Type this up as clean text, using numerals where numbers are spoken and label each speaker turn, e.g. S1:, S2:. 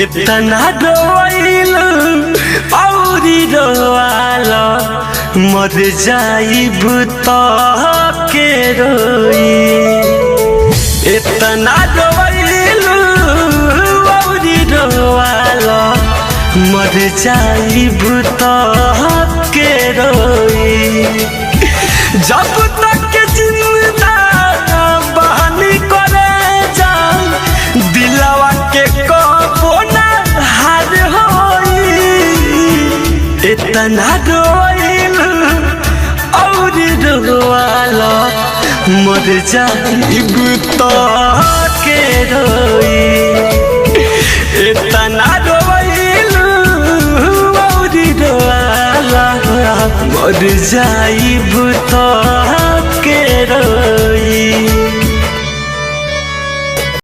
S1: इतना रोइल औरी रोआला मर जाइब तो के रोई। इतना रोइल औरी रोआला मर जाइब तो के रोई। जब तक जिंदा बहानी करे जान दिलवा के कबो ना हार होई। इतना रोइल और रोआला मर जाइब तो के रोई। इतना रोइल और रोआला मर जाइब तो के रोई।